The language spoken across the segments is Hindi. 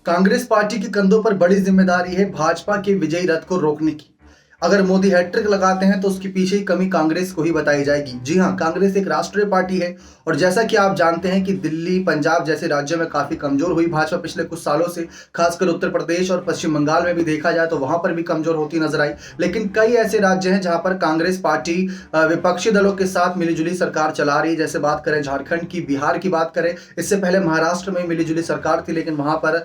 कांग्रेस पार्टी के कंधों पर बड़ी जिम्मेदारी है भाजपा के विजयी रथ को रोकने की। अगर मोदी हैट्रिक लगाते हैं तो उसके पीछे ही कमी कांग्रेस को ही बताई जाएगी। जी हां, कांग्रेस एक राष्ट्रीय पार्टी है और जैसा कि आप जानते हैं कि दिल्ली, पंजाब जैसे राज्यों में काफी कमजोर हुई भाजपा पिछले कुछ सालों से। खासकर उत्तर प्रदेश और पश्चिम बंगाल में भी देखा जाए तो वहां पर भी कमजोर होती नजर आई। लेकिन कई ऐसे राज्य हैं जहां पर कांग्रेस पार्टी विपक्षी दलों के साथ मिलीजुली सरकार चला रही है। जैसे बात करें झारखंड की, बिहार की बात करें, इससे पहले महाराष्ट्र में मिलीजुली सरकार थी लेकिन वहां पर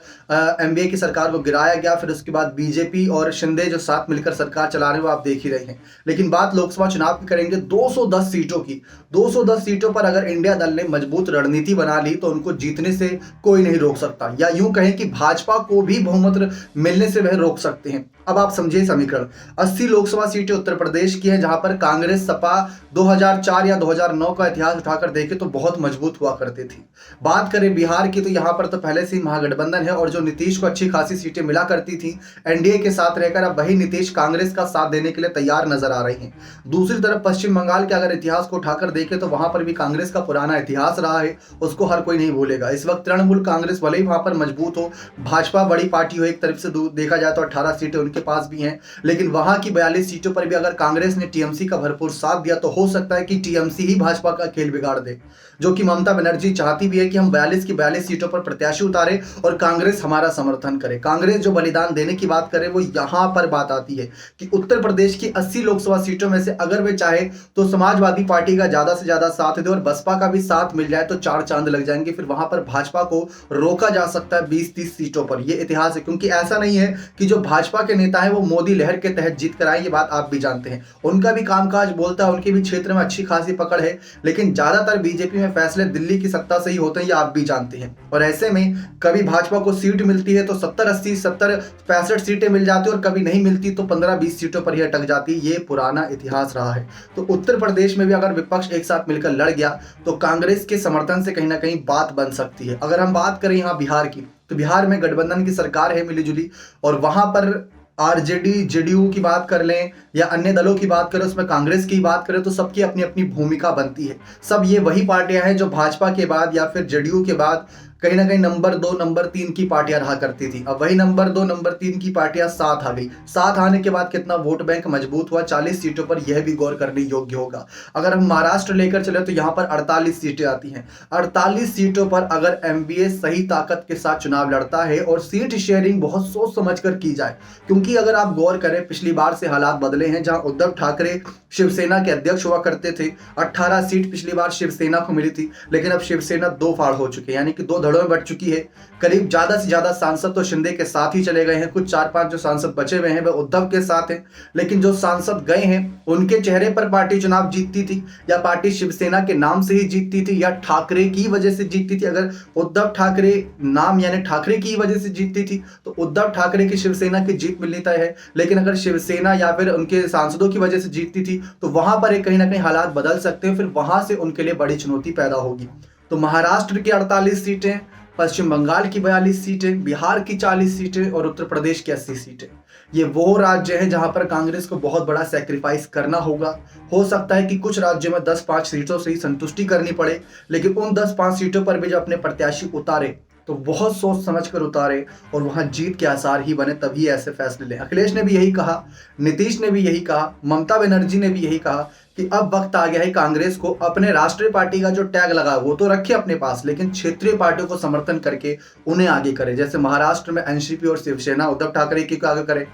एनडीए की सरकार को गिराया गया। फिर उसके बाद बीजेपी और शिंदे जो साथ मिलकर सरकार चला रहे हैं वो आप देख ही रहे हैं। लेकिन बात लोकसभा चुनाव की करेंगे 210 सीटों की। 210 सीटों पर अगर इंडिया दल ने मजबूत रणनीति बना ली तो उनको जीतने से कोई नहीं रोक सकता, या यूं कहें कि भाजपा को भी बहुमत मिलने से वह रोक सकते हैं। अब आप समझिए समीकरण। 80 लोकसभा सीटें उत्तर प्रदेश की हैं जहां पर कांग्रेस सपा 2004 या 2009 का इतिहास उठाकर देखें तो बहुत मजबूत हुआ करती थी। बात करें बिहार की तो यहां पर तो पहले से ही महागठबंधन है और जो नीतीश को अच्छी खासी सीटें मिला करती थी एनडीए के साथ रहकर, अब वही नीतीश कांग्रेस का साथ देने के लिए तैयार नजर आ रही हैं। दूसरी तरफ पश्चिम बंगाल के अगर इतिहास को उठाकर देखें तो वहां पर भी कांग्रेस का पुराना इतिहास रहा है, उसको हर कोई नहीं भूलेगा। इस वक्त तृणमूल कांग्रेस भले ही वहां पर मजबूत हो, भाजपा बड़ी पार्टी हो, एक तरफ से देखा जाए तो 18 सीटें उनके पास भी हैं, लेकिन वहां की 42 सीटों पर भी अगर कांग्रेस ने टीएमसी का भरपूर साथ दिया तो हो सकता है कि टीएमसी ही भाजपा का खेल बिगाड़ दे। जो कि ममता बनर्जी चाहती भी है कि हम 42 की 42 सीटों पर प्रत्याशी उतारे और कांग्रेस हमारा समर्थन करे। कांग्रेस जो बलिदान देने की बात करे वो यहां पर बात आती है कि उत्तर प्रदेश की 80 लोकसभा सीटों में से अगर वे चाहे तो समाजवादी पार्टी का ज्यादा से ज्यादा साथ दे और बसपा का भी साथ मिल जाए तो चार चांद लग जाएंगे। फिर वहां पर भाजपा को रोका जा सकता है 20-30 सीटों पर। यह इतिहास है, क्योंकि ऐसा नहीं है कि जो भाजपा के नेता है वो मोदी लहर के तहत जीत कर आए, ये बात आप भी जानते हैं। उनका भी कामकाज बोलता है, उनके भी क्षेत्र में अच्छी खासी पकड़ है, लेकिन ज्यादातर बीजेपी में फैसले दिल्ली की सत्ता से ही होते हैं, ये आप भी जानते हैं। और ऐसे में कभी भाजपा को सीट मिलती है तो 70-80, 70-65 सीटें मिल जाती है और कभी नहीं मिलती तो 15-20 सीटों पर ही अटक जाती है। ये पुराना इतिहास रहा है। तो उत्तर प्रदेश में भी अगर विपक्ष एक साथ मिलकर लड़ गया तो कांग्रेस के समर्थन से कहीं ना कहीं बात बन सकती है। अगर हम बात करें यहाँ बिहार की तो बिहार में गठबंधन की सरकार है मिलीजुली, और वहां पर आरजेडी, जेडीयू की बात कर लें या अन्य दलों की बात करें, उसमें कांग्रेस की बात करें तो सबकी अपनी अपनी भूमिका बनती है। सब ये वही पार्टियां हैं जो भाजपा के बाद या फिर जेडीयू के बाद कहीं ना कहीं नंबर 2, नंबर 3 की पार्टियां रहा करती थी। अब वही नंबर 2, नंबर 3 की पार्टियां साथ आ गई। साथ आने के बाद कितना वोट बैंक मजबूत हुआ 40 सीटों पर, यह भी गौर करने योग्य होगा। अगर हम महाराष्ट्र लेकर चले तो यहां पर 48 सीटें आती हैं। 48 सीटों पर अगर एमवीए सही ताकत के साथ चुनाव लड़ता है और सीट शेयरिंग बहुत सोच समझ कर की जाए, क्योंकि अगर आप गौर करें पिछली बार से हालात बदले हैं। जहां उद्धव ठाकरे शिवसेना के अध्यक्ष हुआ करते थे, 18 सीट पिछली बार शिवसेना को मिली थी, लेकिन अब शिवसेना दो फाड़ हो चुकी है, यानी कि दो धड़ों में बट चुकी है। करीब ज्यादा से ज्यादा सांसद तो शिंदे के साथ ही चले गए हैं, कुछ 4-5 जो सांसद बचे हुए हैं वह उद्धव के साथ हैं। लेकिन जो सांसद गए हैं उनके चेहरे पर पार्टी चुनाव जीतती थी, या पार्टी शिवसेना के नाम से ही जीतती थी, या ठाकरे की वजह से जीतती थी। अगर उद्धव ठाकरे नाम यानी ठाकरे की वजह से जीतती थी तो उद्धव ठाकरे की शिवसेना की जीत मिलनी तय है। लेकिन अगर शिवसेना या फिर उनके सांसदों की वजह से जीतती थी तो वहां पर एक कहीं ना कहीं हालात बदल सकते हैं, फिर वहां से उनके लिए बड़ी चुनौती पैदा होगी। तो महाराष्ट्र की 48 सीटें, पश्चिम बंगाल की 42 सीटें, बिहार की 40 सीटें और उत्तर प्रदेश की 80 सीटें, ये वो राज्य हैं जहां पर कांग्रेस को बहुत बड़ा सैक्रिफाइस करना होगा। हो सकता है कि कुछ राज्यों में 10-5 सीटों से ही संतुष्टि करनी पड़े, लेकिन उन 10-5 सीटों पर भी जब अपने प्रत्याशी उतारे तो बहुत सोच समझ कर उतारे और वहां जीत के आसार ही बने, तभी ऐसे फैसले लें। अखिलेश ने भी यही कहा, नीतीश ने भी यही कहा, ममता बनर्जी ने भी यही कहा कि अब वक्त आ गया है कांग्रेस को अपने राष्ट्रीय पार्टी का जो टैग लगा वो तो रखे अपने पास, लेकिन क्षेत्रीय पार्टियों को समर्थन करके उन्हें आगे करे। जैसे महाराष्ट्र में एनसीपी और शिवसेना उद्धव ठाकरे की को आगे करे,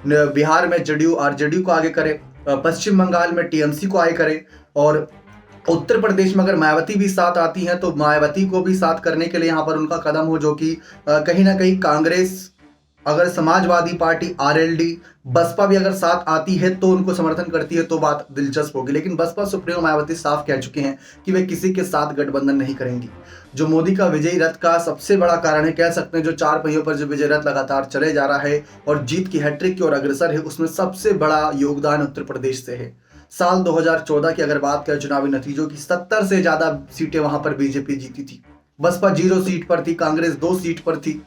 बिहार में जेडीयू आरजेडी को आगे करे, पश्चिम बंगाल में टीएमसी को आगे करे, और उत्तर प्रदेश में अगर मायावती भी साथ आती हैं तो मायावती को भी साथ करने के लिए यहाँ पर उनका कदम हो, जो कि कहीं ना कहीं कांग्रेस, अगर समाजवादी पार्टी आरएलडी, बसपा भी अगर साथ आती है तो उनको समर्थन करती है तो बात दिलचस्प होगी। लेकिन बसपा सुप्रीमो मायावती साफ कह चुके हैं कि वे किसी के साथ गठबंधन नहीं करेंगी। जो मोदी का विजयी रथ का सबसे बड़ा कारण है, कह सकते हैं, जो 4 पहियों पर जो विजय रथ लगातार चले जा रहा है और जीत की हैट्रिक की ओर अग्रसर है, उसमें सबसे बड़ा योगदान उत्तर प्रदेश से है। साल 2014 की अगर बात करें चुनावी नतीजों की, 70 से ज्यादा सीटें वहां पर बीजेपी जीती थी। बसपा 0 सीट पर थी, कांग्रेस 2 सीट पर थी।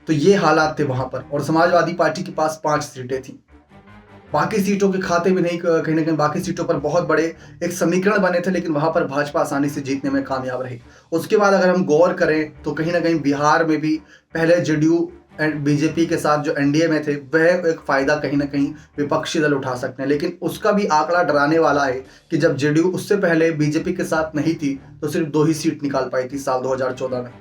तो ये हालात थे वहां पर, और समाजवादी पार्टी के पास 5 सीटें थी। बाकी सीटों के खाते भी नहीं, कहीं ना कहीं बाकी सीटों पर बहुत बड़े एक समीकरण बने थे, लेकिन वहां पर भाजपा आसानी से जीतने में कामयाब रही। उसके बाद अगर हम गौर करें तो कहीं ना कहीं बिहार में भी पहले जेडीयू बीजेपी के साथ जो एनडीए में थे, वह एक फायदा कहीं ना कहीं विपक्षी दल उठा सकते हैं। लेकिन उसका भी आंकड़ा डराने वाला है कि जब जेडीयू उससे पहले बीजेपी के साथ नहीं थी तो सिर्फ 2 ही सीट निकाल पाई थी साल 2014 में।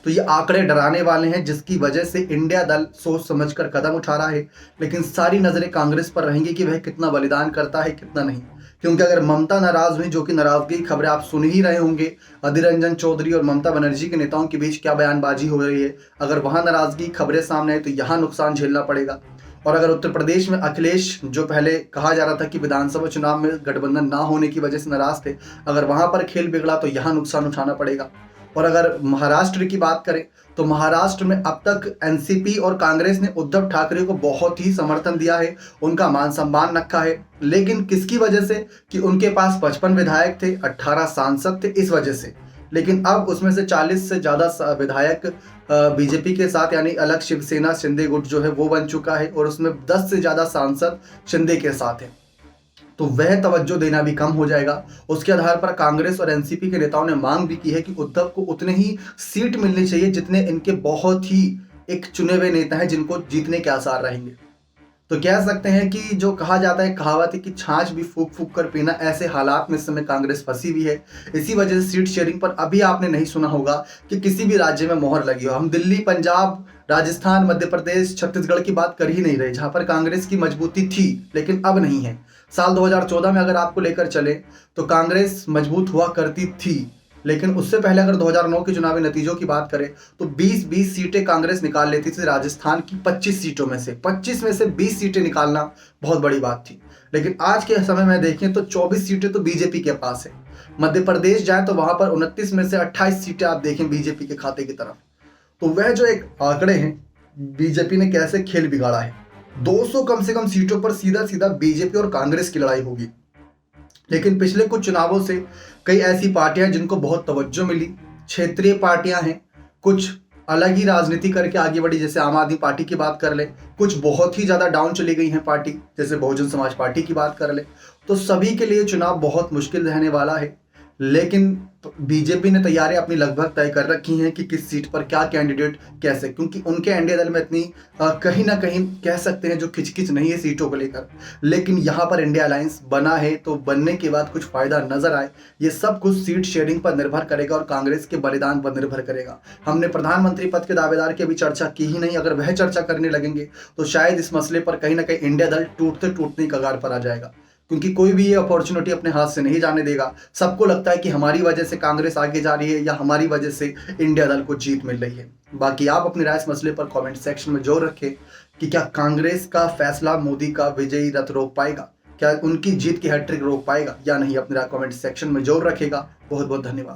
तो ये आंकड़े डराने वाले हैं, जिसकी वजह से इंडिया दल सोच समझकर कदम उठा रहा है। लेकिन सारी नजरें कांग्रेस पर रहेंगी कि वह कितना बलिदान करता है, कितना नहीं। क्योंकि अगर ममता नाराज हुई, जो कि नाराजगी की खबरें आप सुन ही रहे होंगे, अधीर रंजन चौधरी और ममता बनर्जी के नेताओं के बीच क्या बयानबाजी हो रही है, अगर वहां नाराजगी की खबरें सामने आए तो यहां नुकसान झेलना पड़ेगा। और अगर उत्तर प्रदेश में अखिलेश, जो पहले कहा जा रहा था कि विधानसभा चुनाव में गठबंधन ना होने की वजह से नाराज थे, अगर वहां पर खेल बिगड़ा तो यहां नुकसान उठाना पड़ेगा। और अगर महाराष्ट्र की बात करें तो महाराष्ट्र में अब तक एनसीपी और कांग्रेस ने उद्धव ठाकरे को बहुत ही समर्थन दिया है, उनका मान सम्मान रखा है। लेकिन किसकी वजह से? कि उनके पास 55 विधायक थे, 18 सांसद थे, इस वजह से। लेकिन अब उसमें से 40 से ज़्यादा विधायक बीजेपी के साथ, यानी अलग शिवसेना शिंदे गुट जो है वो बन चुका है, और उसमें 10 से ज़्यादा सांसद शिंदे के साथ हैं। तो वह तवज्जो देना भी कम हो जाएगा। उसके आधार पर कांग्रेस और एनसीपी के नेताओं ने मांग भी की है कि उद्धव को उतने ही सीट मिलनी चाहिए जितने इनके बहुत ही एक चुने हुए नेता हैं जिनको जीतने के आसार रहेंगे। तो कह सकते हैं कि जो कहा जाता है, कहावत है कि छाछ भी फूक फूक कर पीना, ऐसे हालात में इस समय कांग्रेस फंसी हुई है। इसी वजह से सीट शेयरिंग पर अभी आपने नहीं सुना होगा कि किसी भी राज्य में मोहर लगी हो। हम दिल्ली, पंजाब, राजस्थान, मध्य प्रदेश, छत्तीसगढ़ की बात कर ही नहीं रहे, जहां पर कांग्रेस की मजबूती थी लेकिन अब नहीं है। साल 2014 में अगर आपको लेकर चले तो कांग्रेस मजबूत हुआ करती थी, लेकिन उससे पहले अगर 2009 के चुनावी नतीजों की बात करें तो 20-20 सीटें कांग्रेस निकाल लेती थी राजस्थान की 25 सीटों में से। 25 में से 20 सीटें निकालना बहुत बड़ी बात थी। लेकिन आज के समय में देखें तो 24 सीटें तो बीजेपी के पास है। मध्य प्रदेश जाए तो वहां पर 29 में से 28 सीटें आप देखें बीजेपी के खाते की तरफ। तो वह जो एक आंकड़े हैं, बीजेपी ने कैसे खेल बिगाड़ा है। 200 कम से कम सीटों पर सीधा सीधा बीजेपी और कांग्रेस की लड़ाई होगी। लेकिन पिछले कुछ चुनावों से कई ऐसी पार्टियां हैं जिनको बहुत तवज्जो मिली, क्षेत्रीय पार्टियां हैं, कुछ अलग ही राजनीति करके आगे बढ़ी, जैसे आम आदमी पार्टी की बात कर ले, कुछ बहुत ही ज्यादा डाउन चली गई हैं पार्टी, जैसे बहुजन समाज पार्टी की बात कर ले। तो सभी के लिए चुनाव बहुत मुश्किल रहने वाला है। लेकिन बीजेपी ने तैयारी अपनी लगभग तय कर रखी हैं कि किस सीट पर क्या कैंडिडेट कैसे, क्योंकि उनके एनडीए दल में इतनी कहीं ना कहीं कह सकते हैं जो खिचखिच नहीं है सीटों को लेकर। लेकिन यहाँ पर इंडिया अलायंस बना है, तो बनने के बाद कुछ फायदा नजर आए, ये सब कुछ सीट शेयरिंग पर निर्भर करेगा और कांग्रेस के बलिदान पर निर्भर करेगा। हमने प्रधानमंत्री पद के दावेदार की अभी चर्चा की ही नहीं। अगर वह चर्चा करने लगेंगे तो शायद इस मसले पर कहीं ना कहीं इंडिया दल टूटते टूटने की कगार पर आ जाएगा, क्योंकि कोई भी ये अपॉर्चुनिटी अपने हाथ से नहीं जाने देगा। सबको लगता है कि हमारी वजह से कांग्रेस आगे जा रही है या हमारी वजह से इंडिया दल को जीत मिल रही है। बाकी आप अपनी राय इस मसले पर कमेंट सेक्शन में जरूर रखें कि क्या कांग्रेस का फैसला मोदी का विजयी रथ रोक पाएगा, क्या उनकी जीत की हैट्रिक रोक पाएगा या नहीं। अपनी राय कमेंट सेक्शन में जरूर रखेगा। बहुत बहुत धन्यवाद।